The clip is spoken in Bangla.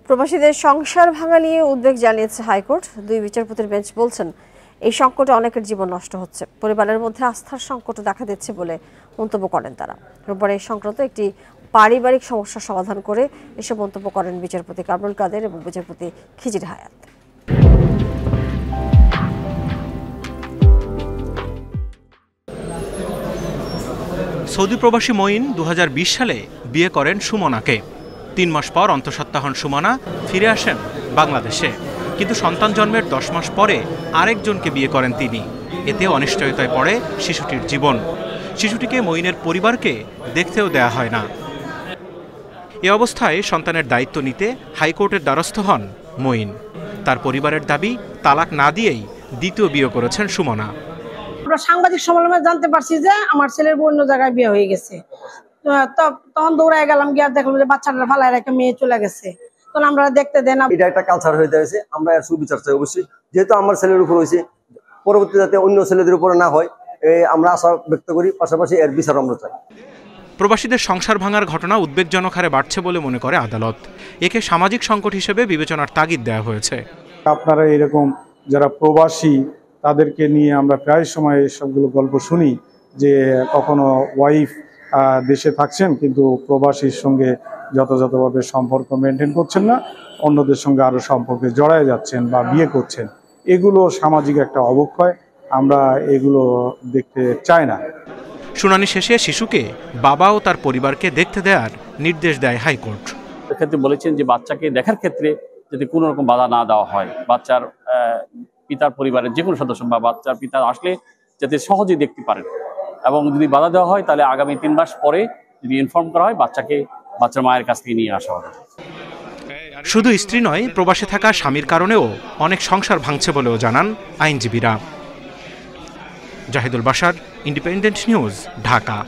প্রবাসীদের সংসার ভাঙা নিয়ে উদ্বেগ জানিয়েছে হাইকোর্ট। দুই বিচারপতির বেঞ্চ বলছেন, এই সংকটে অনেকের জীবন নষ্ট হচ্ছে, পরিবারের মধ্যে আস্থার সংকট দেখা দিচ্ছে বলে মন্তব্য করেন তারা। রোববার এই সংক্রান্ত একটি পারিবারিক সমস্যার সমাধান করে এসব মন্তব্য করেন বিচারপতি কামরুল কাদের এবং বিচারপতি খিজির হায়াত। সৌদি প্রবাসী মঈন 2020 সালে বিয়ে করেন সুমনাকে। 3 মাস পর অন্তঃসত্ত্বা হন সুমনা, ফিরে আসেন বাংলাদেশে। কিন্তু সন্তান জন্মের 10 মাস পরে আরেকজনকে বিয়ে করেন তিনি। এতে অনিশ্চয়তায় পড়ে শিশুটির জীবন। শিশুটিকে মঈনের পরিবারকে দেখতেও দেয়া হয় না। এ অবস্থায় সন্তানের দায়িত্ব নিতে হাইকোর্টের দ্বারস্থ হন মঈন। তার পরিবারের দাবি, তালাক না দিয়েই দ্বিতীয় বিয়ে করেছেন সুমনা। আমরা সাংবাদিক সম্মেলনে জানতে পারছি যে আমার ছেলের অন্য জায়গায় বিয়ে হয়ে গেছে। তখন দৌড়ায় গেলাম, গিয়ে দেখলাম যে বাচ্চাটা ফালায় রেখে মেয়ে চলে গেছে। তখন আমরা দেখতে দেন, এটা একটা কালচার হয়ে দাঁড়িয়েছে। আমরা এর সুবিচার চাই অবশ্যই, যেহেতু আমার ছেলের উপর হয়েছে, পরবর্তী যাতে অন্য ছেলেদের উপরে না হয় আমরা আশা ব্যক্ত করি। পাশাপাশি এর বিচার আমরা চাই। প্রবাসীদের সংসার ভাঙার ঘটনা উদ্বেগজনক হারে বাড়ছে বলে মনে করে আদালত। একে সামাজিক সংকট হিসেবে বিবেচনার তাগিদ দেওয়া হয়েছে। আপনারা এরকম যারা প্রবাসী তাদেরকে নিয়ে আমরা প্রায় সময় সবগুলো গল্প শুনি যে কখনো ওয়াইফ দেশে থাকছেন কিন্তু প্রবাসীর সঙ্গে যথাযথভাবে সম্পর্ক মেনটেন করছেন না, অন্যদের সঙ্গে আরও সম্পর্কে জড়ায় যাচ্ছেন বা বিয়ে করছেন। এগুলো সামাজিক একটা অবক্ষয়, আমরা এগুলো দেখতে চাই না। শুনানি শেষে শিশুকে বাবা ও তার পরিবারকে দেখতে দেওয়ার নির্দেশ দেয় হাইকোর্ট। এক্ষেত্রে বলেছেন যে বাচ্চাকে দেখার ক্ষেত্রে যদি কোনো রকম বাধা না দেওয়া হয়, বাচ্চার পিতার পরিবারের যে কোনো সদস্য বা বাচ্চার পিতা আসলে যাতে সহজেই দেখতে পারেন, এবং যদি বাধা দেওয়া হয় তাহলে আগামী 3 মাস পরে যদি ইনফর্ম করা হয় বাচ্চার মায়ের কাছ থেকে নিয়ে আসা হবে। শুধু স্ত্রী নয়, প্রবাসে থাকা স্বামীর কারণেও অনেক সংসার ভাঙছে বলেও জানান আইনজীবীরা। Zahidul Bashar, Independent News, Dhaka.